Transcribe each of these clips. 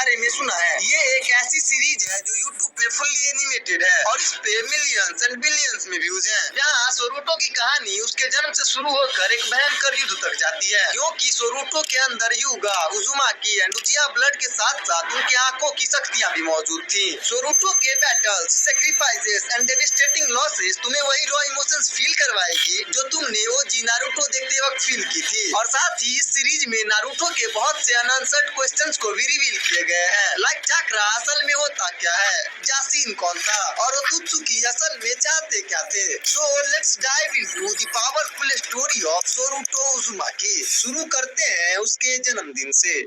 बारे में सुना है? ये एक ऐसी सीरीज है जो यूट्यूब पे फुल्ली एनिमेटेड है और इस पे मिलियंस एंड बिलियंस में व्यूज हैं। यहाँ सोरूटो की कहानी उसके जन्म से शुरू होकर एक भयंकर युद्ध तक जाती है, क्योंकि सोरूटो के अंदर युगा, उजुमाकी एंड उचिहा ब्लड के साथ साथ उनके आंखों की शक्तियाँ भी मौजूद थी। सोरूटो के battles, sacrifices and devastating losses तुम्हें वही रॉ इमोशंस फील करवाएगी जो तुमने ओजी नारुतो देखते वक्त फील की थी। और साथ ही इस सीरीज में नारुतो के बहुत से अनआंसर्ड क्वेश्चंस को भी रिवील किए गए हैं, लाइक चाक्रा असल में होता क्या है, जासिन कौन था और ओत्सुकी असल में चाहते क्या थे। So let's dive into the powerful story of Saruto Uzumaki. शुरू करते हैं उसके जन्मदिन से।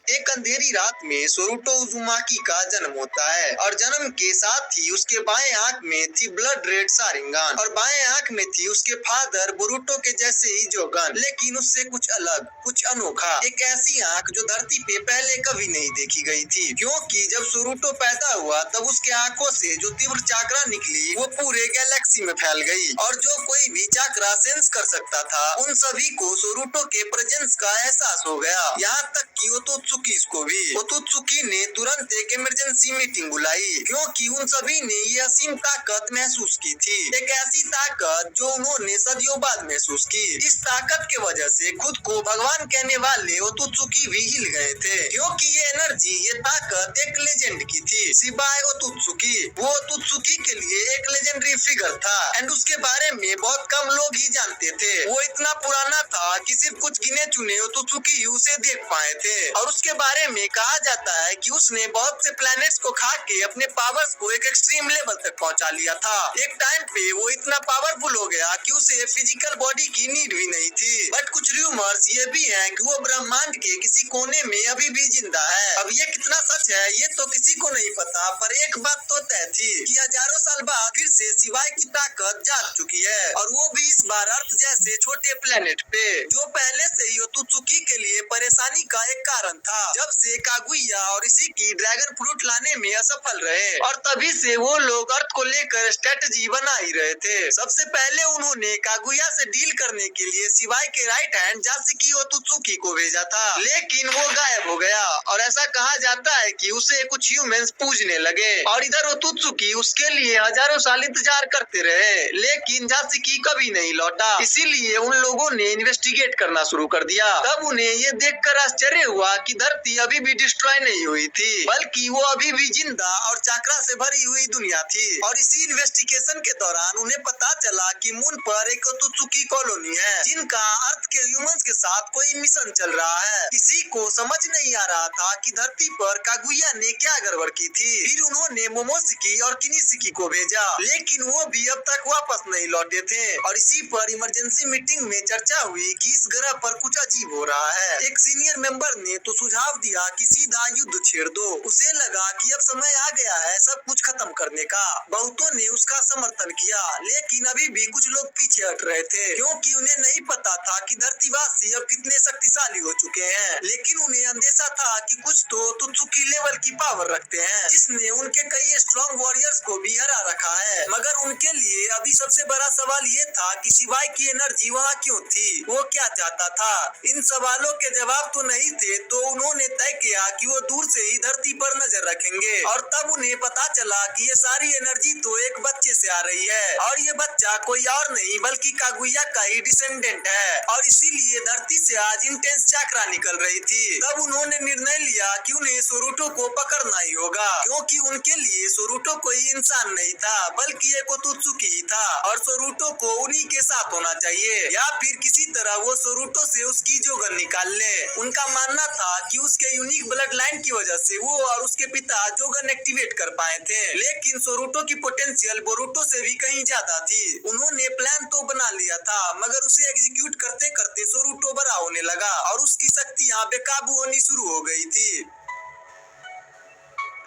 एक अंधेरी रात में सोरूटो उजुमाकी का जन्म होता है और जन्म के साथ ही उसके बाएं आंख में थी ब्लड रेड शारिंगान और बाएं आंख में थी उसके फादर बोरुटो के जैसे ही जोगन, लेकिन उससे कुछ अलग, कुछ अनोखा। एक ऐसी आंख जो धरती पे पहले कभी नहीं देखी गई थी, क्योंकि जब सोरूटो पैदा हुआ तब उसके आंखों से जो तीव्र चाकरा निकली वो पूरे गैलेक्सी में फैल गई और जो कोई भी चाकरा सेंस कर सकता था उन सभी को सोरूटो के प्रेजेंस का एहसास हो गया। यहाँ तक कि ओत्सुकी ने तुरंत एक इमरजेंसी मीटिंग बुलाई, क्योंकि उन सभी ने ये असीम ताकत महसूस की थी, एक ऐसी ताकत जो उन्होंने सदियों बाद महसूस की। इस ताकत के वजह से खुद को भगवान कहने वाले ओत्सुकी भी हिल गए थे, क्योंकि ये एनर्जी, ये ताकत एक लेजेंड की थी। सिवाय ओत्सुकी, वो ओत्सुकी के लिए एक लेजेंडरी फिगर था एंड उसके बारे में बहुत कम लोग ही जानते थे। वो इतना पुराना था कि सिर्फ कुछ गिने चुने ओत्सुकी उसे देख पाए थे और उसके बारे में कहा जाता है कि उसने बहुत से प्लैनेट्स को खा के अपने पावर्स को एक एक्सट्रीम लेवल तक पहुंचा लिया था। एक टाइम पे वो इतना पावरफुल हो गया कि उसे फिजिकल बॉडी की नीड भी नहीं थी। बट कुछ रूमर्स ये भी हैं कि वो ब्रह्मांड के किसी कोने में अभी भी जिंदा है। अब ये कितना सच है ये तो किसी को नहीं पता, पर एक बात तो तय थी कि हजारों साल बाद फिर से सिवाय की ताकत जाग चुकी है और वो भी इस बार अर्थ जैसे छोटे प्लेनेट पे, जो पहले से ही ओत्सुकी के लिए परेशानी का एक कारण था। जब से कागुया और इसी की ड्रैगन फ्रूट लाने में असफल रहे और तभी से वो लोग अर्थ को लेकर स्ट्रेटजी बना ही रहे थे। सबसे पहले उन्होंने कागुया से डील करने के लिए सिवाय के राइट हैंड जासिकी ओत्सुकी को भेजा था, लेकिन वो गायब हो गया और ऐसा कहा जाता है कि उसे कुछ ह्यूमंस पूजने लगे और इधर ओत्सुकी उसके लिए हजारों साल इंतजार करते रहे, लेकिन जासिकी कभी नहीं लौटा। इसीलिए उन लोगों ने इन्वेस्टिगेट करना शुरू कर दिया। तब उन्हें ये देखकर आश्चर्य हुआ कि धरती अभी भी डिस्ट्रॉय नहीं हुई थी, बल्कि वो अभी भी जिंदा और चाकरा से भरी हुई दुनिया थी। और इसी इन्वेस्टिगेशन के दौरान उन्हें पता चला कि मून पर एक ओत्सुकी कॉलोनी है जिनका अर्थ के ह्यूमंस के साथ कोई मिशन चल रहा है। किसी को समझ नहीं आ रहा था कि धरती पर कागुया ने क्या गड़बड़ की थी। फिर उन्होंने मोमोशिकी और किनिशिकी को भेजा, लेकिन वो भी अब तक वापस नहीं लौटे थे और इसी पर इमरजेंसी मीटिंग में चर्चा हुई कि इस ग्रह पर कुछ अजीब हो रहा है। एक सीनियर मेंबर ने तो सुझाव दिया कि सीधा युद्ध छेड़ दो। उसे लगा कि अब समय आ गया है सब कुछ खत्म करने का। बहुतों ने उसका समर्थन किया, लेकिन अभी भी कुछ लोग पीछे हट रहे थे, क्योंकि उन्हें नहीं पता था कि धरतीवासी अब कितने शक्तिशाली हो चुके हैं। लेकिन उन्हें अंदेशा था कि कुछ तो ओत्सुकी लेवल की पावर रखते हैं, जिसने उनके कई स्ट्रॉन्ग वॉरियर्स को भी हरा रखा है। मगर उनके लिए अभी सबसे बड़ा सवाल ये था कि सिवाय की एनर्जी वहाँ क्यों थी, वो क्या चाहता था। इन सवालों के जवाब तो नहीं थे, तो उन्होंने तय किया कि वो दूर से ही धरती पर नजर रखेंगे। और तब उन्हें पता चला कि ये सारी एनर्जी तो एक बच्चे से आ रही है और ये बच्चा कोई और नहीं बल्कि कागुया का ही डिसेंडेंट है और इसीलिए धरती से आज इंटेंस चाकरा निकल रही थी। तब उन्होंने निर्णय लिया कि उन्हें सोरूटो को पकड़ना ही होगा, क्योंकि उनके लिए सोरूटो कोई इंसान नहीं था बल्कि एक ओत्सुकी ही था और सोरूटो को उन्हीं के साथ होना चाहिए या फिर किसी तरह वो सोरूटो से उसकी जोगन निकाल ले। उनका मानना था कि उसके यूनिक ब्लड लाइन की वजह से वो और उसके पिता जोगन एक्टिवेट कर पाए थे, लेकिन सोरूटो की पोटेंशियल बोरुटो से भी कहीं ज्यादा थी। उन्होंने प्लान तो बना लिया था, मगर उसे एग्जीक्यूट करते करते सोरूटो बड़ा होने लगा और उसकी शक्तियां बेकाबू होनी शुरू हो गई थी।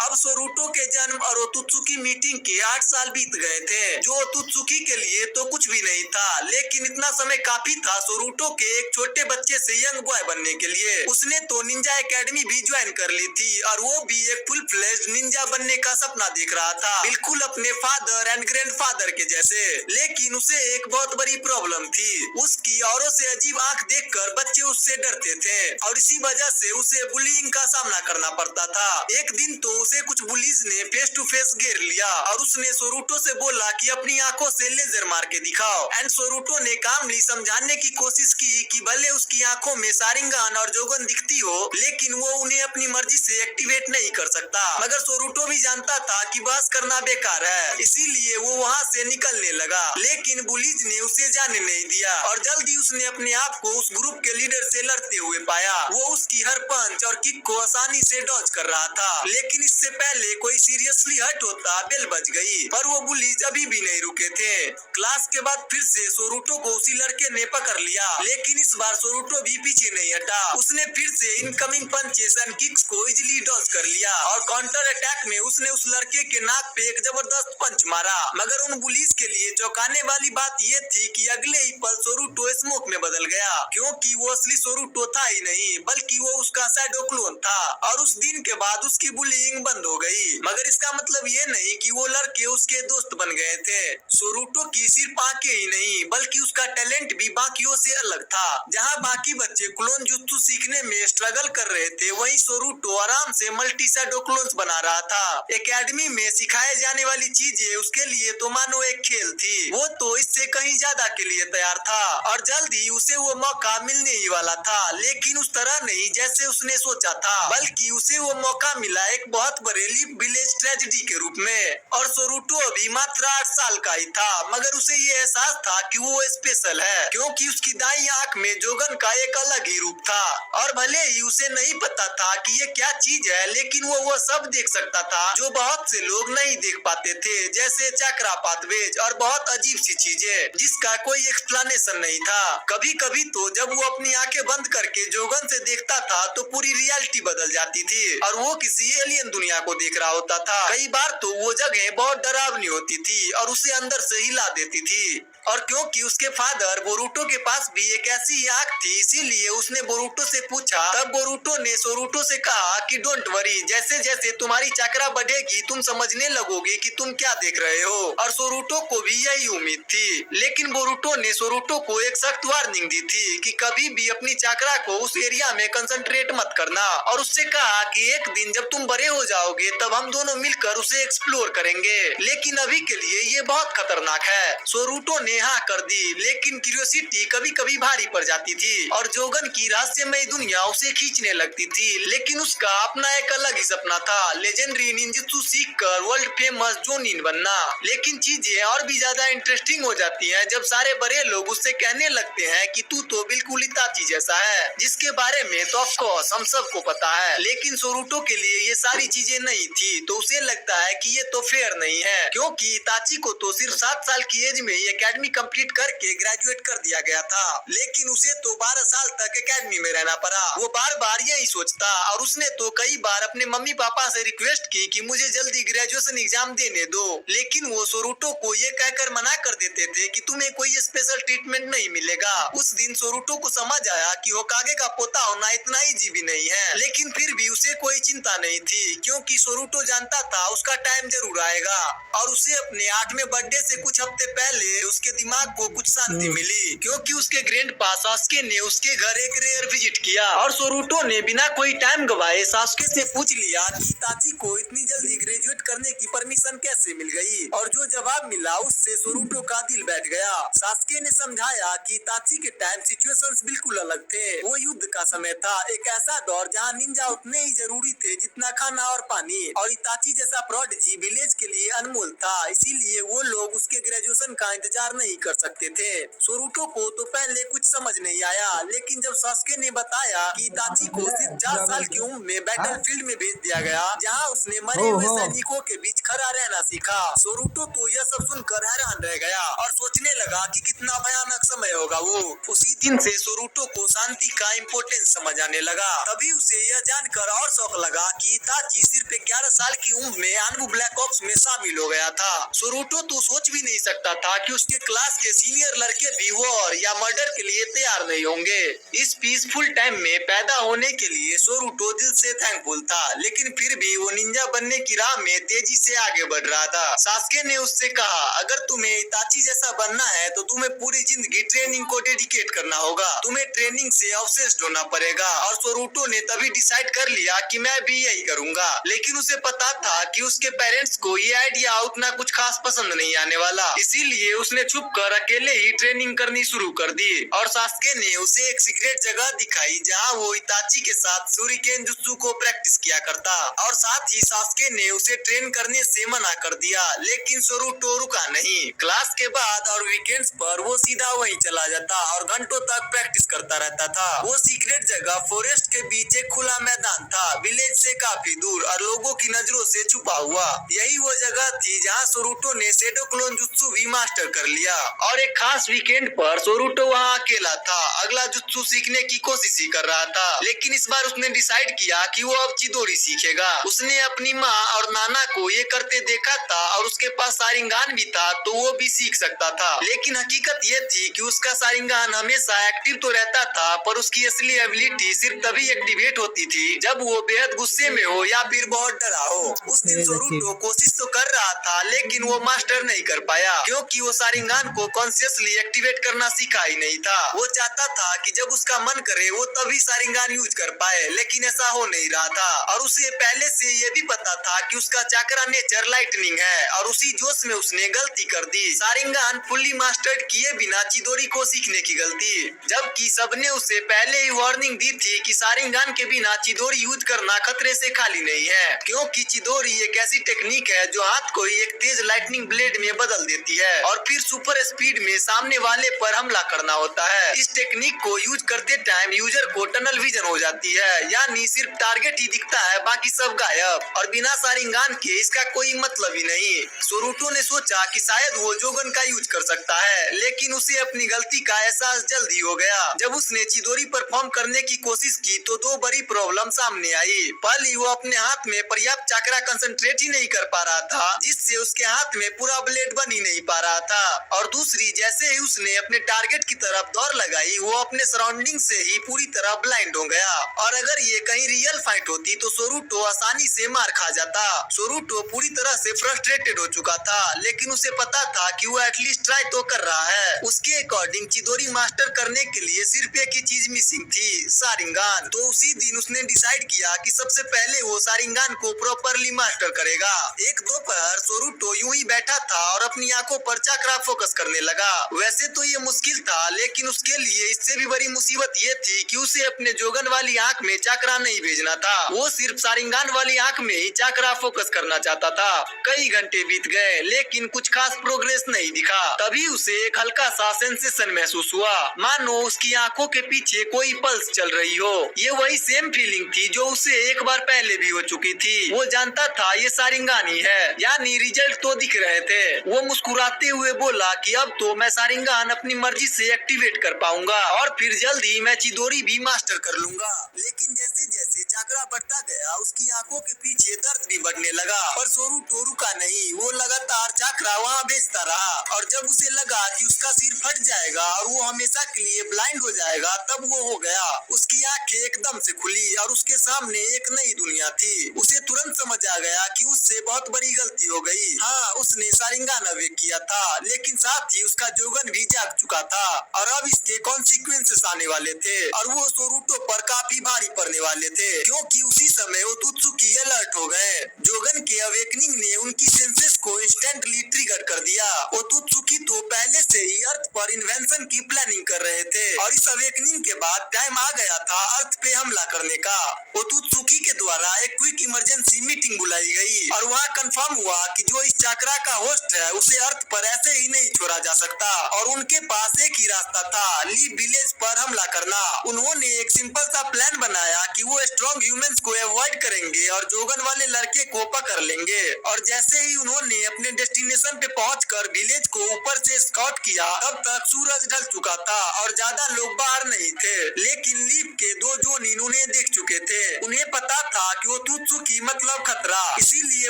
अब सोरूटो के जन्म और ओत्सुकी मीटिंग के 8 साल बीत गए थे, जो ओत्सुकी के लिए तो कुछ भी नहीं था, लेकिन इतना समय काफी था सोरूटो के एक छोटे बच्चे से यंग बॉय बनने के लिए। उसने तो निंजा एकेडमी भी ज्वाइन कर ली थी और वो भी एक फुल फ्लेज्ड निंजा बनने का सपना देख रहा था, बिल्कुल अपने फादर एंड ग्रैंडफादर के जैसे। लेकिन उसे एक बहुत बड़ी प्रॉब्लम थी, उसकी औरों से अजीब आंख देखकर बच्चे उससे डरते थे और इसी वजह से उसे बुलिंग का सामना करना पड़ता था। एक दिन तो उसे कुछ बुलीज ने फेस टू फेस घेर लिया और उसने सोरूटो से बोला कि अपनी आंखों से लेजर मार के दिखाओ। एंड सोरूटो ने कामली समझाने की कोशिश की कि भले उसकी आंखों में सारिंगान और जोगन दिखती हो, लेकिन वो उन्हें अपनी मर्जी से एक्टिवेट नहीं कर सकता। मगर सोरूटो भी जानता था कि बहस करना बेकार है, इसीलिए वो वहाँ से निकलने लगा। लेकिन बुलीज ने उसे जाने नहीं दिया और जल्दी उसने अपने आप को उस ग्रुप के लीडर से लड़ते हुए पाया। वो उसकी हर पंच और किक को आसानी से डॉज कर रहा था, लेकिन इससे पहले कोई सीरियसली हर्ट होता बेल बज गई, पर वो बुलीज अभी भी नहीं रुके थे। क्लास के बाद फिर से सोरूटो को उसी लड़के ने पकड़ लिया, लेकिन इस बार सोरूटो भी पीछे नहीं हटा। उसने फिर से इनकमिंग पंचेस एंड किक्स को इजीली डॉज कर लिया और काउंटर अटैक में उसने उस लड़के के नाक पे एक जबरदस्त पंच मारा। मगर उन बुलीज के लिए चौंकाने वाली बात ये थी कि अगले ही पल सोरूटो स्मोक में बदल गया, क्योंकि वो असली सोरूटो था ही नहीं, बल्कि वो उसका शैडो क्लोन था। और उस दिन के बाद उसकी बुलिंग बंद हो गई। मगर इसका मतलब ये नहीं कि वो लड़के उसके दोस्त बन गए थे। सोरूटो की सिर्फ आंखें ही नहीं, बल्कि उसका टैलेंट भी बाकियों से अलग था। जहाँ बाकी बच्चे क्लोन जुत्सु सीखने में स्ट्रगल कर रहे थे, वहीं सोरूटो आराम से मल्टी शैडो क्लोन्स बना रहा था। एकेडमी में सिखाए जाने वाली चीजें उसके लिए तो मानो एक खेल थी, वो तो इससे कहीं ज्यादा के लिए तैयार था और जल्द ही उसे वो मौका मिलने ही वाला था। लेकिन उस तरह नहीं जैसे उसने सोचा था, बल्कि उसे वो मौका मिला एक बहुत बड़े लीफ विलेज ट्रेजेडी के रूप में। और सोरूटो अभी मात्र 8 साल का ही था, मगर उसे ये एहसास था कि वो स्पेशल है, क्योंकि उसकी दाईं आंख में जोगन का एक अलग ही रूप था। और भले ही उसे नहीं पता था कि ये क्या चीज है, लेकिन वो सब देख सकता था जो बहुत से लोग नहीं देख पाते थे, जैसे चक्रा पाथवेज और बहुत अजीब सी चीजें जिसका कोई एक्सप्लेनेशन नहीं था। कभी कभी तो जब वो अपनी आंखें बंद करके जोगन से देखता था तो पूरी रियलिटी बदल जाती थी और वो किसी एलियन दुनिया को देख रहा होता था। कई बार तो वो जगह बहुत डरावनी होती थी और उसे अंदर से हिला देती थी। और क्योंकि उसके फादर बोरूटो के पास भी एक ऐसी आंख थी, इसीलिए उसने बोरूटो से पूछा। तब बोरूटो ने सोरूटो से कहा कि डोंट वरी, जैसे जैसे तुम्हारी चक्रा बढ़ेगी तुम समझने लगोगे कि तुम क्या देख रहे हो। और सोरूटो को भी यही उम्मीद थी, लेकिन बोरूटो ने सोरूटो को एक सख्त वार्निंग दी थी कि कभी भी अपनी चक्रा को उस एरिया में कंसंट्रेट मत करना, और उससे कहा कि एक दिन जब तुम बड़े हो जाओगे तब हम दोनों मिलकर उसे एक्सप्लोर करेंगे, लेकिन अभी के लिए ये बहुत खतरनाक है। सोरूटो ने हाँ कर दी, लेकिन क्यूरियोसिटी कभी कभी भारी पड़ जाती थी और जोगन की रहस्यमय दुनिया उसे खींचने लगती थी। लेकिन उसका अपना एक अलग ही सपना था, लेजेंडरी निंजुत्सु सीखकर वर्ल्ड फेमस जोनिन बनना। लेकिन चीजें और भी ज्यादा इंटरेस्टिंग हो जाती हैं जब सारे बड़े लोग उससे कहने लगते हैं कि तू तो बिल्कुल इताची जैसा है, जिसके बारे में तो ऑफ कोर्स हम सबको पता है। लेकिन सोरूटो के लिए ये सारी चीजें नहीं थी, तो उसे लगता है कि ये तो फेयर नहीं है, क्योंकि इताची को तो सिर्फ 7 साल की एज में ही एकेडमी कंप्लीट करके ग्रेजुएट कर दिया गया था, लेकिन उसे तो 12 साल तक एकेडमी में रहना पड़ा। वो बार बार यही सोचता और उसने तो कई बार अपने मम्मी पापा से रिक्वेस्ट की कि मुझे जल्दी ग्रेजुएशन एग्जाम देने दो, लेकिन वो सोरूटो को ये कहकर मना कर देते थे कि तुम्हें कोई स्पेशल ट्रीटमेंट नहीं मिलेगा। उस दिन सोरूटो को समझ आया कि होकागे का पोता होना इतना इजी भी नहीं है, लेकिन फिर भी उसे कोई चिंता नहीं थी, क्योंकि सोरूटो जानता था उसका टाइम जरूर आएगा। और उसे अपने 8वें बर्थडे से कुछ हफ्ते पहले उसके दिमाग को कुछ शांति मिली, क्योंकि उसके ग्रैंडपा सास्के ने उसके घर एक रेयर विजिट किया और सोरूटो ने बिना कोई टाइम गवाए सास्के से पूछ लिया कि इताची को इतनी जल्दी ग्रेजुएट करने की परमिशन कैसे मिल गई। और जो जवाब मिला उससे सोरूटो का दिल बैठ गया। सास्के ने समझाया कि इताची के टाइम सिचुएशंस बिल्कुल अलग थे। वो युद्ध का समय था, एक ऐसा दौर जहाँ निंजा उतने ही जरूरी थे जितना खाना और पानी, और इताची जैसा प्रोडिजी विलेज के लिए अनमोल था। इसीलिए वो लोग उसके ग्रेजुएशन का इंतजार नहीं कर सकते थे। सोरूटो को तो पहले कुछ समझ नहीं आया, लेकिन जब सास्के ने बताया कि इताची को सिर्फ 4 साल की उम्र में बैटलफील्ड में भेज दिया गया, जहां उसने मरे हुए सैनिकों के बीच खड़ा रहना सीखा। सोरूटो तो यह सब सुनकर हैरान रह गया और सोचने लगा कि कितना भयानक समय होगा वो। उसी दिन से सोरूटो को शांति का इम्पोर्टेंस समझ आने लगा। तभी उसे यह जानकर और शौक लगा कि इताची सिर्फ 11 साल की उम्र में आनबू ब्लैक ऑप्स में शामिल हो गया था। सोरूटो तो सोच भी नहीं सकता था कि उसके क्लास के सीनियर लड़के भी वॉर या मर्डर के लिए तैयार नहीं होंगे। इस पीसफुल टाइम में पैदा होने के लिए सोरूटो दिल से थैंकफुल था, लेकिन फिर भी वो निंजा बनने की राह में तेजी से आगे बढ़ रहा था। सास्के ने उससे कहा, अगर तुम्हें इताची जैसा बनना है तो तुम्हें पूरी जिंदगी ट्रेनिंग को डेडिकेट करना होगा। तुम्हें ट्रेनिंग से ऑब्सेस्ड होना पड़ेगा। और सोरूटो ने तभी डिसाइड कर लिया कि मैं भी यही करूंगा। लेकिन उसे पता था कि उसके पेरेंट्स को ये आइडिया उतना कुछ खास पसंद नहीं आने वाला, इसीलिए उसने छुपकर अकेले ही ट्रेनिंग करनी शुरू कर दी। और सास्के ने उसे एक सीक्रेट जगह दिखाई जहां वो इताची के साथ शूरिकेन जुत्सु को प्रैक्टिस किया करता। और साथ ही सास्के ने उसे ट्रेन करने से मना कर दिया, लेकिन सोरूटो रुका नहीं। क्लास के बाद और वीकेंड्स पर वो सीधा वहीं चला जाता और घंटों तक प्रैक्टिस करता रहता था। वो सीक्रेट जगह फॉरेस्ट के बीच एक खुला मैदान था, विलेज से काफी दूर और लोगों की नजरों से छुपा हुआ। यही वो जगह थी जहाँ सोरूटो ने शैडो क्लोन जुत्सु भी मास्टर कर लिया। और एक खास वीकेंड पर सोरूटो वहाँ अकेला था, अगला जुत्सु सीखने की कोशिश ही कर रहा था। लेकिन इस बार उसने डिसाइड किया कि वो अब चिदोरी सीखेगा। उसने अपनी माँ और नाना को ये करते देखा था और उसके पास शारिंगान भी था, तो वो भी सीख सकता था। लेकिन हकीकत ये थी कि उसका शारिंगान हमेशा एक्टिव तो रहता था, पर उसकी असली एबिलिटी सिर्फ तभी एक्टिवेट होती थी जब वो बेहद गुस्से में हो या फिर बहुत डरा हो। उस दिन सोरूटो कोशिश तो कर रहा था, लेकिन वो मास्टर नहीं कर पाया, क्योंकि वो शारिंगान को कॉन्शियसली एक्टिवेट करना सीखा ही नहीं था। वो चाहता था कि जब उसका मन करे वो तभी शारिंगान यूज कर पाए, लेकिन ऐसा हो नहीं रहा था। और उसे पहले से ये भी पता था कि उसका चाकरा नेचर लाइटनिंग है, और उसी जोश में उसने गलती कर दी, शारिंगान फुल्ली मास्टर्ड किए बिना चिदोरी को सीखने की गलती। जबकि सबने उसे पहले ही वार्निंग दी थी कि शारिंगान के बिना चिदोरी यूज करना खतरे से खाली नहीं है, क्योंकि चिदोरी एक ऐसी टेक्निक है जो हाथ को ही एक तेज लाइटनिंग ब्लेड में बदल देती है और फिर सुपर स्पीड में सामने वाले पर हमला करना होता है। इस टेक्निक को यूज करते टाइम यूजर को टनल विजन हो जाती है, यानी सिर्फ टारगेट ही दिखता है, बाकी सब गायब। और बिना शारिंगान के इसका कोई मतलब ही नहीं। सोरूटो ने सोचा कि शायद वो जोगन का यूज कर सकता है, लेकिन उसे अपनी गलती का एहसास जल्दी हो गया। जब उसने चिदोरी परफॉर्म करने की कोशिश की तो दो बड़ी प्रॉब्लम सामने आई। पहली, वो अपने हाथ में पर्याप्त चाकरा कंसंट्रेट ही नहीं कर पा रहा था, जिससे उसके हाथ में पूरा ब्लेड बन ही नहीं पा रहा था। और दूसरी, जैसे ही उसने अपने टारगेट की तरफ दौड़ लगाई, वो अपने सराउंडिंग से ही पूरी तरह ब्लाइंड हो गया। और अगर ये कहीं रियल फाइट होती तो सोरूटो आसानी से मार खा जाता। सोरूटो पूरी तरह से फ्रस्ट्रेटेड हो चुका था, लेकिन उसे पता था कि वो एटलीस्ट ट्राई तो कर रहा है। उसके अकॉर्डिंग चिदोरी मास्टर करने के लिए सिर्फ एक ही चीज मिसिंग थी, शारिंगान। तो उसी दिन उसने डिसाइड किया कि सबसे पहले वो शारिंगान को प्रॉपरली मास्टर करेगा। एक दोपहर सोरूटो यूं ही बैठा था और अपनी आंखों पर चाकरा फोकस करने लगा। वैसे तो ये मुश्किल था, लेकिन उसके लिए इससे भी बड़ी मुसीबत ये थी कि उसे अपने जोगन वाली आंख में चाकरा नहीं भेजना था। वो सिर्फ शारिंगान वाली आंख में ही चाकरा फोकस करना चाहता था। कई घंटे बीत गए, लेकिन कुछ खास प्रोग्रेस नहीं दिखा। तभी उसे एक हल्का सा सेंसेशन महसूस हुआ, मानो उसकी आंखों के पीछे कोई पल्स चल रही हो। ये वही सेम फीलिंग थी जो उसे एक बार पहले भी हो चुकी थी। वो जानता था ये शारिंगान ही है, यानी रिजल्ट तो दिख रहे थे। वो मुस्कुराते हुए बोला कि अब तो मैं शारिंगान अपनी मर्जी से एक्टिवेट कर पाऊंगा और फिर जल्दी मैं चिदोरी भी मास्टर कर लूंगा। लेकिन जैसे जैसे चाकरा बढ़ता गया, उसकी आंखों के पीछे दर्द भी बढ़ने लगा, पर सोरूटो रुका नहीं। वो लगातार चाकरा वहाँ भेजता रहा, और जब उसे लगा कि उसका सिर फट जाएगा और वो हमेशा के लिए ब्लाइंड हो जाएगा, तब वो हो गया। उसकी आंखें एकदम से खुली और उसके सामने एक नई दुनिया थी। उसे तुरंत समझ आ गया कि उससे बहुत बड़ी गलती हो गई। हाँ, उसने शारिंगान अवेक किया था, लेकिन साथ ही उसका जोगन भी जाग चुका था और अब इसके कॉन्सिक्वेंसेस आने वाले थे और वो सोरूटो पर काफी भारी पड़ने वाले थे, क्योंकि उसी समय ओत्सुकी अलर्ट हो गए। जोगन के अवेकनिंग ने उनकी सेंसेस को इंस्टेंटली ट्रिगर कर दिया। ओत्सुकी तो पहले से ही अर्थ पर इन्वेंशन की प्लानिंग कर रहे थे और इस अवेकनिंग के बाद टाइम आ गया था अर्थ पे हमला करने का। ओत्सुकी के द्वारा एक क्विक इमरजेंसी मीटिंग बुलाई गई और वहाँ कंफर्म हुआ कि जो इस चक्रा का होस्ट है उसे अर्थ पर ऐसे ही नहीं छोड़ा जा सकता और उनके पास एक ही रास्ता था, लीव विलेज पर हमला करना। उन्होंने एक सिंपल सा प्लान बनाया कि वो स्ट्रॉन्ग ह्यूमंस को अवॉइड करेंगे और जोगन वाले लड़के को पकड़ लेंगे। और जैसे ही उन्होंने अपने डेस्टिनेशन पे पहुंचकर विलेज को ऊपर से स्काउट किया, तब तक सूरज ढल चुका था और ज्यादा लोग बाहर नहीं थे। लेकिन लीव के दो जोनिन उन्हें देख चुके थे। उन्हें पता था कि वो ओत्सुकी मतलब खतरा, इसीलिए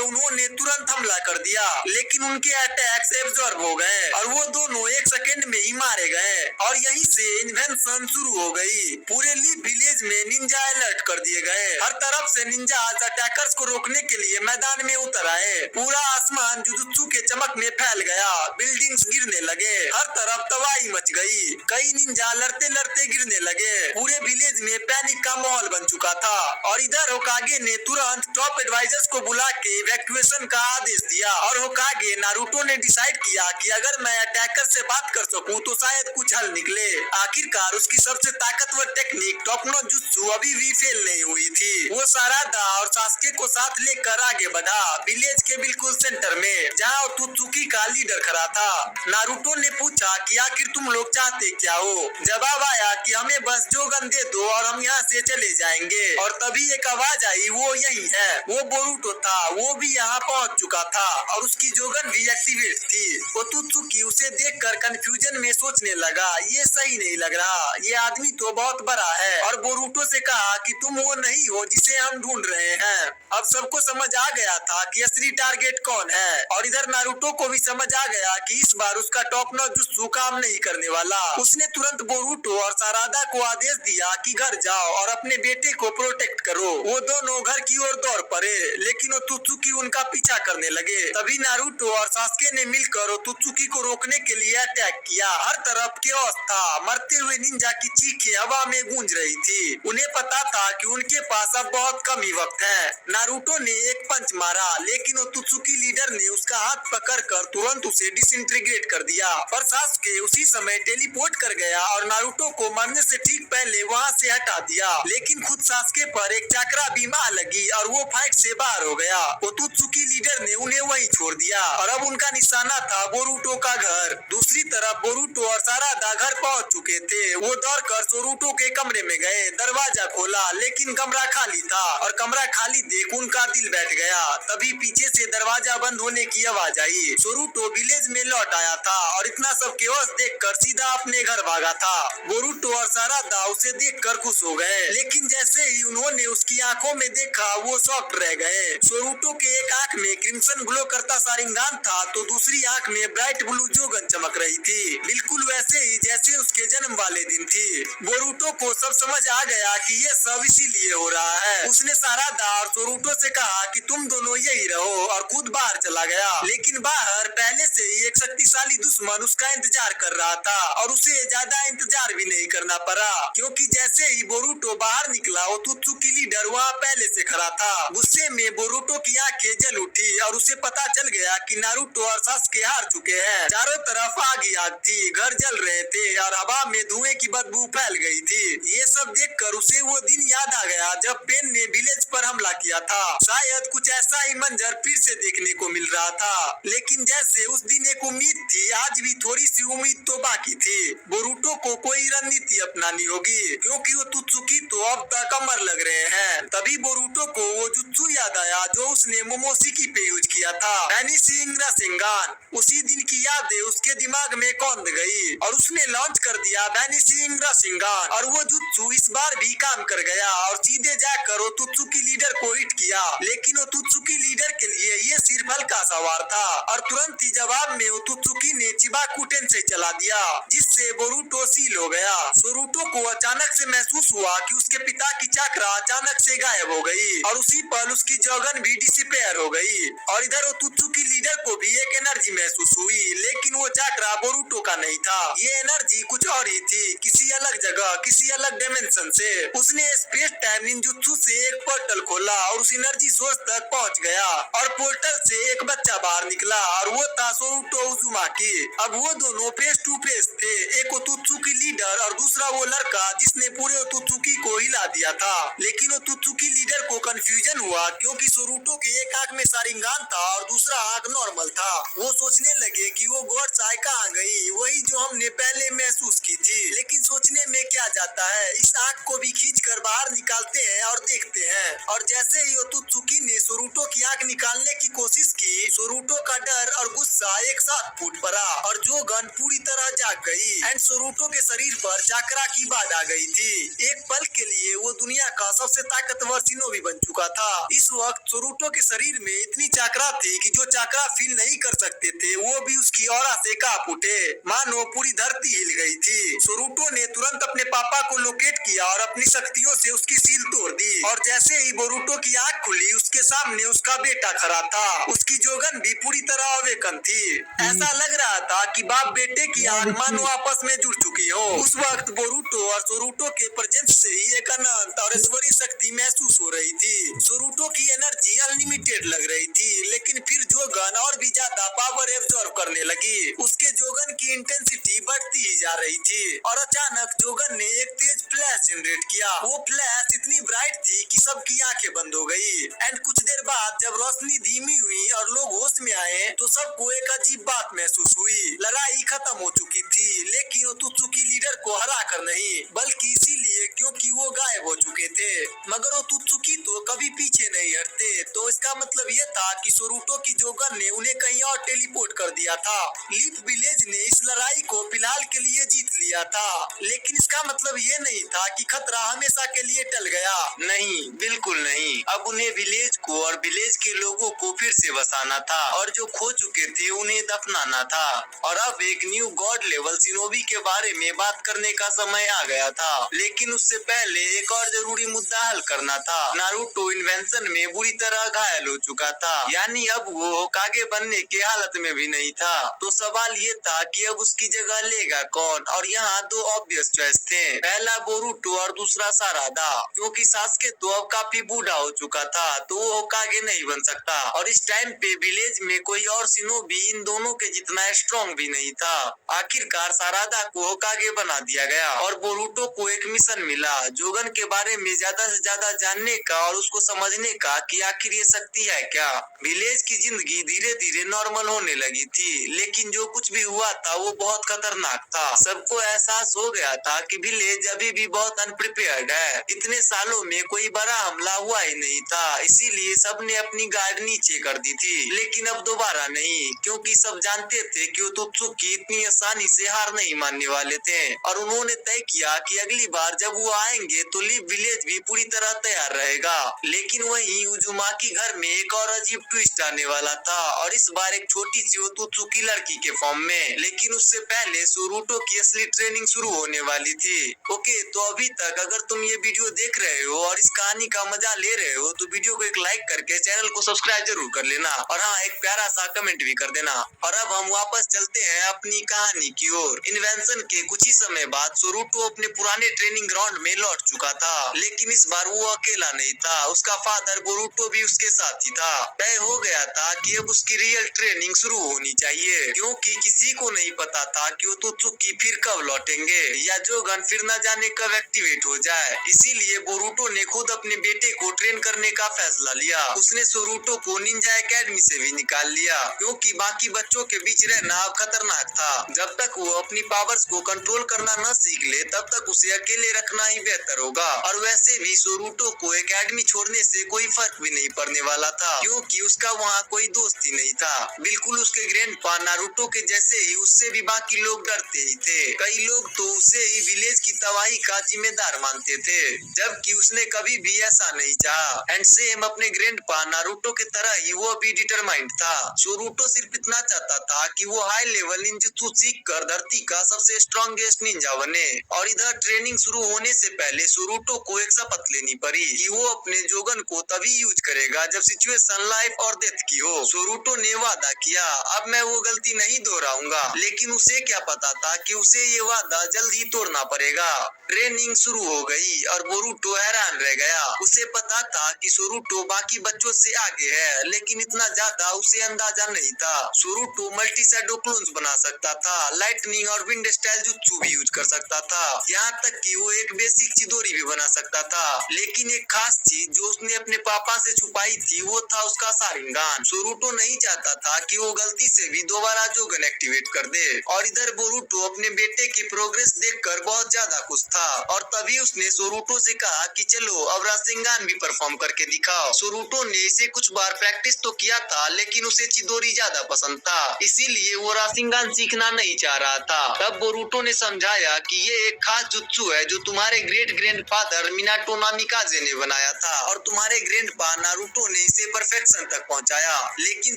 उन्होंने तुरंत हमला कर दिया। लेकिन उनके अटैक्स एब्जॉर्ब हो गए और वो दोनों एक सेकेंड में ही मारे गए और यहीं से इन्वेंशन शुरू हो गई। पूरे लीव विलेज में निंजा अलर्ट कर दिए गए। हर तरफ से निंजा अटैकर्स को रोकने के लिए मैदान में उतर आए। पूरा आसमान जुजुत्सु के चमक में फैल गया, बिल्डिंग्स गिरने लगे, हर तरफ तबाही मच गई। कई निंजा लड़ते लड़ते गिरने लगे। पूरे विलेज में पैनिक का माहौल बन चुका था और इधर होकागे ने तुरंत टॉप एडवाइजर्स को बुला के इवैक्यूएशन का आदेश दिया और होकागे नारुतो ने डिसाइड किया कि अगर मैं अटैकर से बात कर सकूं तो शायद कुछ हल निकले। आखिरकार उसकी सबसे ताकतवर टेक्निक टॉपनो जुत्सु अभी भी फेल नहीं हुई थी। वो सारादा और सास्के को साथ लेकर आगे बढ़ा विलेज के बिल्कुल सेंटर में, जहाँ ओत्सुकी का लीडर खड़ा था। नारुतो ने पूछा कि आखिर तुम लोग चाहते क्या हो? जवाब आया कि हमें बस जोगन दे दो और हम यहाँ से चले जाएंगे। और तभी एक आवाज आई, वो यही है। वो बोरुटो था, वो भी यहाँ पहुँच चुका था और उसकी जोगन भी एक्टिवेट थी। ओत्सुकी उसे देखकर कंफ्यूजन में सोचने लगा, ये सही नहीं लग रहा, ये आदमी तो बहुत बड़ा है। और बोरुटो से कहा कि तुम वो नहीं हो जिसे हम ढूंढ रहे हैं। अब सबको समझ आ गया था कि असली टारगेट कौन है और इधर नारुतो को भी समझ आ गया कि इस बार उसका टॉपनो जुत्सु काम नहीं करने वाला। उसने तुरंत बोरुटो और सारादा को आदेश दिया कि घर जाओ और अपने बेटे को प्रोटेक्ट करो। वो दोनों घर की ओर दौड़ पड़े, लेकिन ओत्सुकी उनका पीछा करने लगे। तभी नारुतो और सास्के ने मिलकर ओत्सुकी को रोकने के लिए अटैक किया। हर तरफ केओस था, मरते हुए निंजा की चीखें हवा में गूंज रही थी। उन्हें पता था कि उनके पास अब बहुत कम ही वक्त है। नारुतो ने एक पंच मारा, लेकिन ओत्सुकी लीडर ने उसका हाथ पकड़कर तुरंत उसे डिसइंटीग्रेट कर दिया। पर सास्के उसी समय टेलीपोर्ट कर गया और नारुतो को मरने से ठीक पहले वहाँ से हटा दिया। लेकिन खुद सास्के पर एक चक्रा बीम आ लगी और वो फाइट से बाहर हो गया। ओत्सुकी लीडर ने उन्हें वहीं छोड़ दिया और अब उनका निशाना था बोरुटो का घर। दूसरी तरफ बोरुटो और सारादा घर पहुंच चुके थे। वो दौड़कर सोरुटो के कमरे में गए, दरवाजा खोला, लेकिन कमरा खाली था और कमरा खाली देख उनका दिल बैठ गया। तभी पीछे से दरवाजा बंद होने की आवाज आई। सोरुटो विलेज में लौट आया था और इतना सब केओस देखकर सीधा अपने घर भागा था। बोरुटो और सारादा उसे देखकर खुश हो गए, लेकिन जैसे ही उन्होंने उसकी आंखों में देखा वो शॉक्ड रह गए। सोरुटो के एक आंख में क्रिम्सन ग्लो करता सारिंगान था तो दूसरी आंख में ब्राइट ब्लू जोगन चमक रही थी, बिल्कुल वैसे ही जैसे उसके जन्म वाले दिन थी। बोरुटो को सब समझ आ गया कि ये सब इसीलिए हो रहा है। उसने सारादा और सोरुटो से कहा कि तुम दोनों यही रहो और खुद बाहर चला गया। लेकिन बाहर पहले से ही एक शक्तिशाली दुश्मन उसका इंतजार कर रहा था और उसे ज्यादा इंतजार भी नहीं करना पड़ा, क्योंकि जैसे ही बोरुटो बाहर निकला ओत्सुकी लीडर वहाँ पहले से खड़ा था। गुस्से में बोरुटो की आंखें जल उठी और उसे पता चल गया कि नारुतो और सास्के हार चुके हैं। चारों तरफ आग ही आग थी, घर जल रहे थे और हवा में धुएं की बदबू फैल गई थी। ये सब देखकर उसे वो दिन याद आ गया जब पेन ने विलेज पर हमला किया था। शायद कुछ ऐसा ही मंजर फिर से देखने को मिल रहा था। लेकिन जैसे उस दिन एक उम्मीद थी, आज भी थोड़ी सी उम्मीद तो बाकी थी। बोरुटो को कोई रणनीति अपनानी होगी, क्योंकि ओत्सुकी तो अब तक अमर लग रहे हैं। तभी बोरुटो को वो जुत्सु याद आया जो उसने मोमोशिकी पे यूज किया था, वैनिशिंग रासेंगान। उसी दिन की यादें उसके दिमाग में कौंध गई और उसने लॉन्च कर दिया वैनिशिंग रासेंगान। और वो जुत्सु इस बार भी काम कर गया और सीधे जाकर ओत्सुकी लीडर को हिट किया। लेकिन ओत्सुकी लीडर के लिए ये सिर्फ हल्का सा वार था और तुरंत ही जवाब में ओत्सुकी ने चिबाकू टेंसेई चला दिया, जिससे बोरुटो सील हो गया। सोरुटो को अचानक से महसूस हुआ कि उसके पिता की चक्रा अचानक से गायब हो गई और उसी पल उसकी जोगन भी डिसिपेयर हो गई। और इधर ओत्सुकी लीडर को भी एक एनर्जी महसूस हुई, लेकिन वो चक्रा बोरुटो का नहीं था। ये एनर्जी कुछ और ही थी, किसी अलग जगह, किसी अलग डायमेंशन से। उसने स्पेस टाइम निंजुत्सु से एक पोर्टल खोला और उस एनर्जी सोर्स तक पहुंच गया और पोर्टल से एक बच्चा बाहर निकला और वो था सोरुटो उजुमाकी। अब वो दोनों फेस टू फेस थे, एक ओतुत्सुकी लीडर और दूसरा वो लड़का जिसने पूरे ओतुत्सुकी को हिला दिया था। लेकिन ओतुत्सुकी लीडर को कंफ्यूजन हुआ क्योंकि सोरूटो के एक आंख में शारिंगान था और दूसरा आंख नॉर्मल था। वो सोचने लगे कि वो गॉड्स आई कहाँ गई, वही जो हमने पहले महसूस की थी। लेकिन सोचने में क्या जाता है, इस आंख को भी खींचकर बाहर निकालते हैं और देखते हैं। और जैसे ही ओतुत्सुकी ने सोरूटो की आंख निकालने की कोशिश की, सोरूटो का डर और गुस्सा एक साथ फूट पड़ा और जोगन पूरी तरह जाग गई एंड सोरूटो के शरीर पर चाकरा की बाढ़ आ गई थी। एक पल के लिए वो दुनिया का सबसे ताकतवर शिनोबी बन चुका था। इस वक्त सोरूटो के शरीर में इतनी चाकरा थी कि जो चाकरा फील नहीं कर सकते थे वो भी उसकी ऑरा से कांप उठे, मानो पूरी धरती हिल गई थी। सोरूटो ने तुरंत अपने पापा को लोकेट किया और अपनी शक्तियों से उसकी सील तोड़ दी और जैसे ही बोरुटो की आंख खुली, उसके सामने उसका बेटा खड़ा था। उसकी जोगन भी पूरी तरह अवेकन थी। ऐसा लग रहा था कि बाप बेटे की आंख मानो आपस में जुड़ चुकी हो। उस वक्त बोरुटो और सोरूटो के प्रेजेंस से ही एक अनंत और ईश्वरीय शक्ति महसूस हो रही थी। सोरूटो की एनर्जी अनलिमिटेड लग रही थी, लेकिन फिर जोगन और भी ज्यादा पावर एब्जॉर्ब करने लगी। उसके जोगन की इंटेंसिटी बढ़ती ही जा रही थी और अचानक जोगन ने एक तेज फ्लैश जनरेट किया। वो फ्लैश इतनी ब्राइट थी कि सबकी आंखें बंद हो गई एंड कुछ देर बाद जब रोशनी धीमी हुई और लोग होश में आए तो सबको एक अजीब बात महसूस हुई। लड़ाई खत्म हो चुकी थी, लेकिन ओतुत्सुकी लीडर को हरा कर नहीं, बल्कि इसीलिए क्योंकि वो गायब हो चुके थे। मगर ओतुत्सुकी तो कभी पीछे नहीं हटते, तो इसका मतलब ये था कि सोरूटो की जोगन ने उन्हें कहीं और टेलीपोर्ट कर दिया था। लीफ विलेज ने इस लड़ाई को फिलहाल के लिए जीत लिया था, लेकिन इसका मतलब ये नहीं था कि खतरा हमेशा के लिए टल गया। नहीं, बिल्कुल नहीं। अब उन्हें विलेज को और विलेज के लोगों को फिर से बसाना था और जो खो चुके थे उन्हें दफनाना था। और अब एक न्यू गॉड लेवल शिनोबी के बारे में बात करने का समय आ गया था, लेकिन उससे पहले एक और जरूरी मुद्दा हल करना था। नारुतो इन्वेंशन में बुरी तरह घायल हो चुका था, यानी अब वो होकागे बनने के हालत में भी नहीं था। तो सवाल ये था कि अब उसकी जगह लेगा कौन, और यहाँ दो ऑब्वियस चॉइस थे, पहला बोरुटो और दूसरा सारादा। क्योंकि सास्के तो अब काफी बूढ़ा हो चुका था, तो वो होकागे नहीं बन सकता और इस टाइम पे विलेज में कोई और शिनोबी इन दोनों के जितना स्ट्रॉन्ग भी नहीं था। आखिरकार सारादा को होकागे बना दिया गया और बोरुटो को एक मिशन मिला, जोगन के बारे में ज्यादा से ज्यादा जानने का और उसको समझने का कि आखिर ये शक्ति है क्या। विलेज की जिंदगी धीरे धीरे नॉर्मल होने लगी थी, लेकिन जो कुछ भी हुआ था वो बहुत खतरनाक था। सबको एहसास हो गया था कि विलेज अभी भी बहुत अनप्रिपेयर्ड है। इतने सालों में कोई बड़ा हमला हुआ ही नहीं था, इसीलिए सबने अपनी गार्ड नीचे कर दी थी। लेकिन अब दोबारा नहीं, क्योंकि सब जानते थे कि ओतुत्सुकी इतनी आसानी से हार नहीं मानने वाले थे और उन्होंने तय किया कि अगली बार जब वो आएंगे तो लीव विलेज भी पूरी तरह तैयार रहेगा। लेकिन वहीं उजुमाकी घर में एक और अजीब ट्विस्ट आने वाला था, और इस बार एक छोटी सी ओतुत्सुकी लड़की के फॉर्म में। लेकिन उससे पहले सोरूटो की असली ट्रेनिंग शुरू होने वाली थी। ओके, तो अभी तक अगर तुम ये वीडियो देख रहे हो और इस कहानी का मजा ले रहे हो तो वीडियो को एक लाइक करके चैनल को सब्सक्राइब जरूर कर लेना, और हाँ, एक प्यारा सा कमेंट भी कर देना। और अब हम वापस चलते हैं अपनी कहानी की ओर। इन्वेंशन के कुछ ही समय बाद सोरूटो अपने पुराने ट्रेनिंग ग्राउंड में लौट चुका था, लेकिन इस बार वो अकेला नहीं था, उसका फादर बोरुटो भी उसके साथ ही था। तय हो गया था कि अब उसकी रियल ट्रेनिंग शुरू होनी चाहिए, क्योंकि किसी को नहीं पता था कि ओतुत्सुकी फिर कब लौटेंगे या जोगन फिर न जाने कब एक्टिवेट हो जाए। इसीलिए बोरुटो ने खुद अपने बेटे को ट्रेन करने का फैसला लिया। उसने सोरूटो को निंजा एकेडमी से भी निकाल लिया, क्योंकि बाकी बच्चों के बीच रहना अब खतरनाक था। जब तक वो अपनी पावर्स को कंट्रोल करना न सीख ले तब तक उसे अकेले रखना ही बेहतर होगा। और वैसे भी सोरूटो को एकेडमी छोड़ने से कोई फर्क भी नहीं पड़ने वाला था, क्योंकि उसका वहाँ कोई दोस्त ही नहीं था। बिल्कुल उसके ग्रैंडपा नारुतो के जैसे ही उससे भी बाकी लोग डरते ही थे। कई लोग तो उसे ही विलेज की तबाही का जिम्मेदार मानते थे, जबकि उसने कभी भी ऐसा नहीं चाहा। एंड सेम अपने ग्रैंडपा नारुतो की तरह ही वो भी डिटरमाइंड था। सोरूटो सिर्फ इतना चाहता था कि वो हाई लेवल निंजुत्सु सीख कर धरती का सबसे स्ट्रॉन्गेस्ट निंजा बने। और इधर ट्रेनिंग शुरू होने से पहले सोरूटो को एक शपथ लेनी पड़ी कि वो अपने जोगन को तभी यूज करेगा जब सिचुएशन लाइफ और डेथ की हो। सोरूटो ने वादा किया, अब मैं वो गलती नहीं दोहराऊंगा, लेकिन उसे क्या पता था कि उसे ये वादा जल्द ही तोड़ना पड़ेगा। ट्रेनिंग शुरू हो गई और बोरुटो हैरान रह गया। उसे पता था कि सोरूटो बाकी बच्चों से आगे है, लेकिन इतना ज्यादा उसे अंदाजा नहीं था। सोरूटो मल्टी शैडो क्लोन्स बना सकता था, लाइटनिंग और विंड स्टाइल जुत्सु भी यूज कर सकता था, यहाँ तक कि वो एक बेसिक चिदोरी भी बना सकता था। लेकिन एक खास चीज जो उसने अपने पापा से छुपाई थी वो था उसका शारिंगान। सोरूटो नहीं चाहता था कि वो गलती से भी दोबारा जोगन एक्टिवेट कर दे। और इधर बोरुटो अपने बेटे की प्रोग्रेस देखकर बहुत ज्यादा खुश था, और तभी उसने सोरूटो से कहा कि चलो अब राशिंगान भी परफॉर्म करके दिखाओ। सोरूटो ने इसे कुछ बार प्रैक्टिस तो किया था, लेकिन उसे चिदोरी ज्यादा पसंद था, इसीलिए वो राशिंगान सीखना नहीं चाह रहा था। तब बोरुटो ने समझाया कि ये एक खास जुत्सु है जो तुम्हारे ग्रेट ग्रैंडफादर मिनाटो नामिकाजे ने बनाया था, और तुम्हारे ग्रैंडपा नारुतो ने इसे परफेक्शन तक पहुंचाया। लेकिन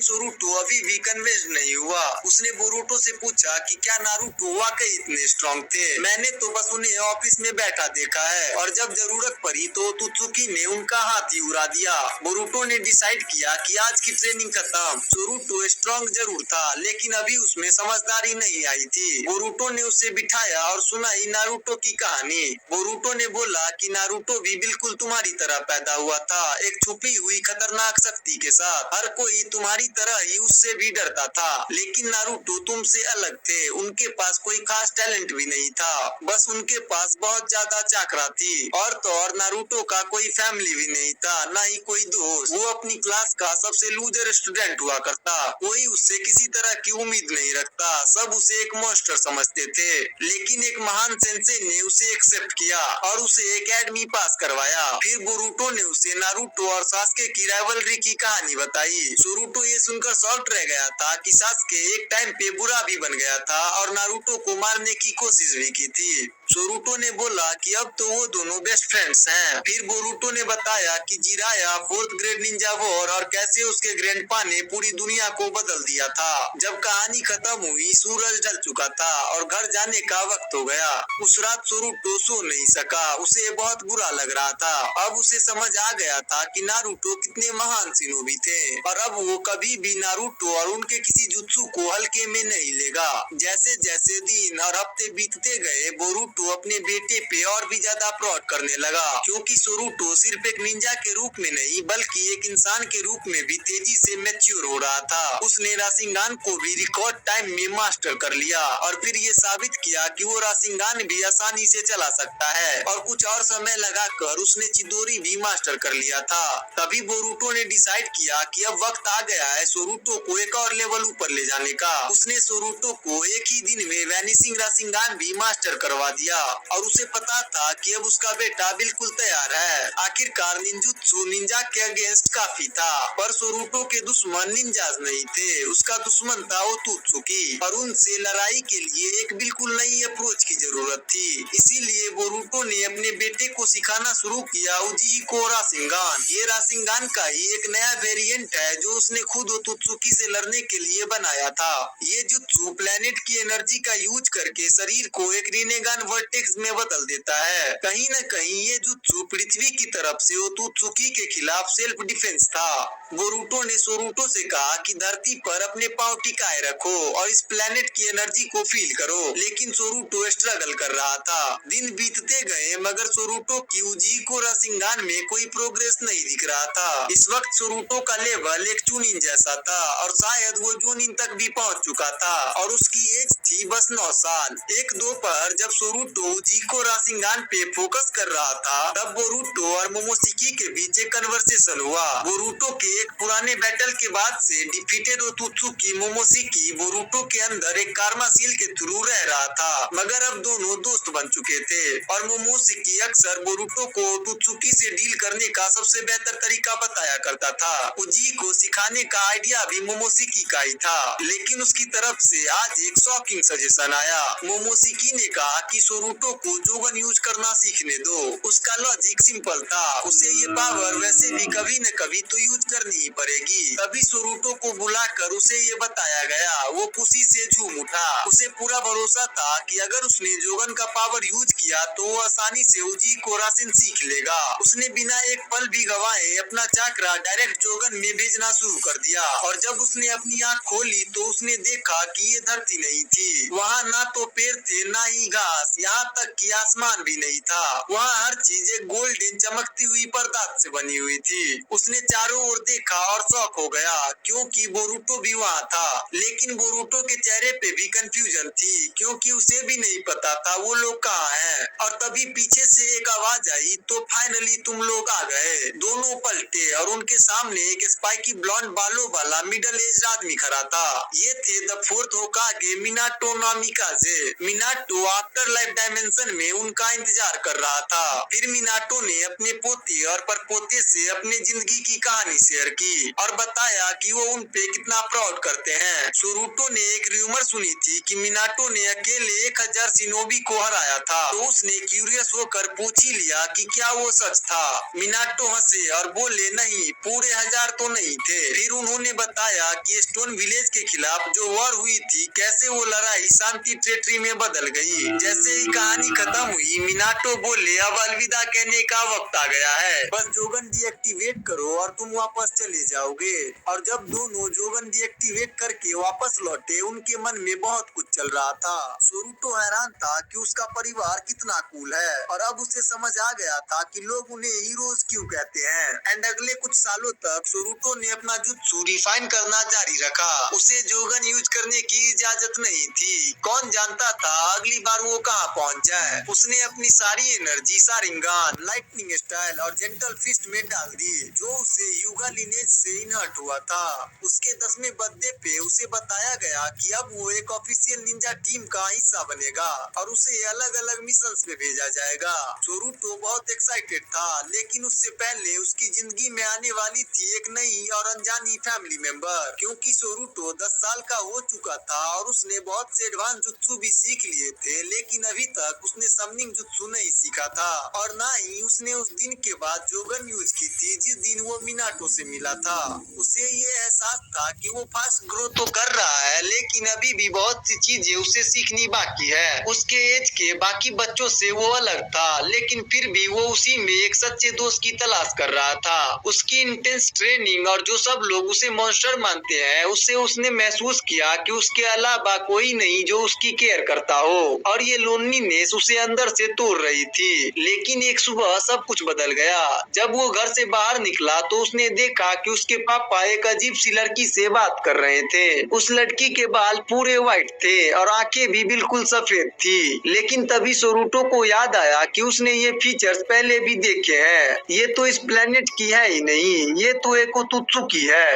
सोरूटो अभी भी कन्विंस नहीं हुआ। उसने बोरुटो से पूछा कि क्या नारुतो वाकई इतने स्ट्रॉन्ग थे? मैंने तो बस उन्हें ऑफिस में बैठा देखा है, और जब जरूरत पड़ी तो तुत्सुकी ने उनका हाथ ही उड़ा दिया। बोरुटो ने डिसाइड किया कि आज की ट्रेनिंग खत्म। सोरूटो स्ट्रॉन्ग जरूर था, लेकिन अभी उसमें समझदारी नहीं आई थी। बोरुटो ने उसे बिठाया और सुनाई नारुतो की कहानी। बोरुटो ने बोला कि नारुतो भी बिल्कुल तुम्हारी तरह पैदा हुआ था, एक छुपी हुई खतरनाक शक्ति के साथ। हर कोई तुम्हारी तरह ही उससे भी डरता था, लेकिन नारुतो तुमसे अलग थे। उनके पास कोई खास टैलेंट भी नहीं था, बस उनके पास बहुत ज्यादा चाकरा थी। और तो और नारुतो का कोई फैमिली भी नहीं था, ना ही कोई दोस्त। वो अपनी क्लास का सबसे लूजर स्टूडेंट हुआ करता। कोई उससे किसी तरह की उम्मीद नहीं रखता, सब उसे एक मॉन्स्टर समझते थे। लेकिन एक महान सेंसे ने उसे एक्सेप्ट किया और उसे एकेडमी पास करवाया। फिर बोरुटो ने उसे नारुतो और सास्के की राइवलरी की कहानी बताई। सोरूटो ये सुनकर शॉक्ड रह गया था कि सास्के एक टाइम पे बुरा भी बन गया था और नारुतो को मारने की कोशिश भी की थी। सोरूटो ने बोला कि अब तो वो दोनों बेस्ट फ्रेंड्स हैं। फिर बोरुटो ने बताया कि Jiraiya fourth grade Ninja war और कैसे उसके ग्रैंडपा ने पूरी दुनिया को बदल दिया था। जब कहानी खत्म हुई सूरज ढल चुका था और घर जाने का वक्त हो गया। उस रात सोरूटो सो नहीं सका, उसे बहुत बुरा लग रहा था। अब उसे समझ आ गया था कि नारुतो कितने महान शिनोबी थे, और अब वो कभी भी नारुतो और उनके किसी जुत्सु को हल्के में नहीं लेगा। जैसे जैसे दिन और हफ्ते बीतते गए, बोरुटो अपने बेटे पे और भी ज्यादा प्राउड करने लगा, क्योंकि सोरूटो सिर्फ एक निंजा के रूप में नहीं बल्कि एक इंसान के रूप में भी तेजी से मैच्योर हो रहा था। उसने राशिंगान को भी रिकॉर्ड टाइम में मास्टर कर लिया, और फिर ये साबित किया कि वो राशिंगान भी आसानी से चला सकता है। और कुछ और समय लगाकर उसने चिदोरी भी मास्टर कर लिया था। तभी बोरुटो ने डिसाइड किया कि अब वक्त आ गया है सोरूटो को एक और लेवल ऊपर ले जाने का। उसने सोरूटो को एक ही दिन में वैनिशिंग राशिंगान भी मास्टर करवा दिया, और उसे पता था कि अब उसका बेटा बिल्कुल तैयार है। आखिरकार निंजुत्सु निंजा के अगेंस्ट काफी था, पर सोरूटो के दुश्मन निंजाज नहीं थे, उसका दुश्मन था ओत्सुकी, और उनसे लड़ाई के लिए एक बिल्कुल नई अप्रोच की जरूरत थी। इसीलिए बोरुटो ने अपने बेटे को सिखाना शुरू किया उजीको राशिंगान। ये राशिंगान का ही एक नया वेरिएंट है जो उसने खुद ओत्सुकी से लड़ने के लिए बनाया था। ये जुत्सु प्लेनेट की एनर्जी का यूज करके शरीर को एक रिनेगान वर्टेक्स में बदल देता है। कहीं न कहीं ये जुत्सु पृथ्वी की तरफ से ओत्सुकी के खिलाफ सेल्फ डिफेंस था। बोरुटो ने सोरूटो से कहा कि धरती पर अपने पांव टिकाए रखो और इस प्लेनेट की एनर्जी को फील करो, लेकिन सोरूटो स्ट्रगल कर रहा था। दिन बीतते गए मगर सोरूटो की उजीको राशिंगान में कोई प्रोग्रेस नहीं दिख रहा था। इस वक्त सोरूटो का लेवल एक चूनिन जैसा था, और शायद वो जूनिन तक भी पहुंच चुका था, और उसकी एज थी बस 9 साल। एक दोपहर जब सोरूटो उजीको राशिंगान पे फोकस कर रहा था, तब बोरुटो और मोमोशिकी के बीच एक कन्वर्सेशन हुआ। बोरुटो के एक पुराने बैटल के बाद से डिफीटेड ओत्सुकी मोमोशिकी बोरुटो के अंदर एक कार्मा सील के थ्रू रह रहा था, मगर अब दोनों दोस्त बन चुके थे। और मोमोशिकी अक्सर बोरुटो को ओत्सुकी से डील करने का सबसे बेहतर तरीका बताया करता था। उजीको सिखाने का आइडिया भी मोमोशिकी का ही था, लेकिन उसकी तरफ से आज एक शॉकिंग सजेशन आया। मोमोशिकी ने कहा कि सोरूटो को जोगन यूज करना सीखने दो। उसका लॉजिक सिंपल था, उसे ये पावर वैसे भी कभी न कभी तो यूज करनी ही पड़ेगी। तभी सोरूटो को बुलाकर उसे ये बताया गया। वो खुशी से झूम उठा। उसे पूरा भरोसा था कि अगर उसने जोगन का पावर यूज किया तो वो आसानी से उजीको राशिन सीख लेगा। उसने बिना एक पल भी गवाए अपना चाकरा डायरेक्ट जोगन में भेजना शुरू कर दिया, और जब उसने अपनी आँख खोली तो उसने देखा कि ये धरती नहीं थी। वहाँ ना तो पेड़ थे ना ही घास, यहाँ तक कि आसमान भी नहीं था। वहाँ हर चीज एक गोल्डन चमकती हुई पदार्थ से बनी हुई थी। उसने चारों ओर देखा और शॉक हो गया क्योंकि बोरुतो भी वहाँ था। लेकिन बोरुतो के चेहरे पे भी कंफ्यूजन थी क्योंकि उसे भी नहीं पता था वो लोग कहाँ हैं। और तभी पीछे से एक आवाज आई, तो फाइनली तुम लोग आ गए। दोनों पलटे और उनके सामने एक स्पाइकी ब्लॉन्ड बालों वाला मिडिल एज आदमी खड़ा था। ये थे the fourth Hokage Minato Namikaze. Minato after life dimension में उनका इंतजार कर रहा था। फिर मिनाटो ने अपने पोते और परपोते से अपने जिंदगी की कहानी शेयर की और बताया कि वो उन पे कितना प्राउड करते हैं। सोरूटो ने एक र्यूमर सुनी थी कि मिनाटो ने अकेले 1000 शिनोबी को हराया था, तो उसने क्यूरियस होकर पूछ ही लिया कि क्या वो सच था। मिनाटो हंसे और बोले नहीं, पूरे 1000 तो नहीं थे। फिर उन्होंने बताया कि स्टोन विलेज के खिलाफ जो वॉर हुई थी, कैसे वो लड़ाई शांति टेरिटरी में बदल गई। जैसे ही कहानी खत्म हुई, मिनाटो बोले अब अलविदा कहने का वक्त आ गया है, बस जोगन डीएक्टिवेट करो और तुम वापस चले जाओगे। और जब दोनों जोगन डीएक्टिवेट करके वापस लौटे, उनके मन में बहुत कुछ चल रहा था। सोरूटो हैरान था कि उसका परिवार कितना कूल है और अब उसे समझ आ गया था कि लोग उन्हें हीरोज क्यों कहते हैं। एंड अगले कुछ सालों तक सोरूटो ने अपना जुत्सु रिफाइन करना जारी रखा। उसे जोगन यूज करने की इजाजत नहीं थी। कौन जानता था अगली बार वो कहाँ पहुँच जाए। उसने अपनी सारी एनर्जी शारिंगान, लाइटनिंग स्टाइल और जेंटल फिस्ट में डाल दी, जो उसे युगा लिनेज से इनहर्ट हुआ था। उसके 10वें बर्थडे पे उसे बताया गया कि अब वो एक ऑफिशियल निंजा टीम का हिस्सा बनेगा और उसे अलग अलग मिशंस पे भेजा जाएगा। सोरूटो बहुत एक्साइटेड था, लेकिन उससे पहले उसकी जिंदगी में आने वाली थी एक नई और अनजानी फैमिली मेंबर। क्योंकि सोरूटो 10 साल का हो चुका था और उसने बहुत से एडवांस जुत्सु भी सीख लिए थे, लेकिन अभी तक उसने समनिंग जुत्सु नहीं सीखा था और ना ही उसने उस दिन के बाद जोगन यूज की थी जिस दिन वो मिनाटो से मिला था। उसे ये एहसास था कि वो फास्ट ग्रोथ तो कर रहा है, लेकिन अभी भी बहुत सी चीजें उसे सीखनी बाकी है। उसके एज के बाकी बच्चों से वो अलग था, लेकिन फिर भी वो उसी में एक सच्चे दोस्त की तलाश कर रहा था। उसकी इंटेंस ट्रेनिंग और जो सब लोग उसे मॉन्स्टर मानते हैं, उससे उसने महसूस किया कि उसके अलावा कोई नहीं जो उसकी केयर करता हो, और ये लोनलीनेस उसे अंदर से तोड़ रही थी। लेकिन एक सुबह सब कुछ बदल गया। जब वो घर से बाहर निकला तो उसने देखा कि उसके पापा एक अजीब सी लड़की से बात कर रहे थे। उस लड़की के बाल पूरे व्हाइट थे और आंखें भी बिल्कुल सफेद थी। लेकिन तभी सोरूटो को याद आया कि उसने ये फीचर्स पहले भी देखे हैं। ये तो इस प्लेनेट की है ही नहीं, ये तो एक ओतुत्सुकी है।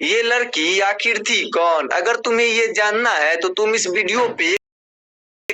ये लड़की आखिर थी कौन? अगर तुम्हें ये जानना है तो तुम इस वीडियो पे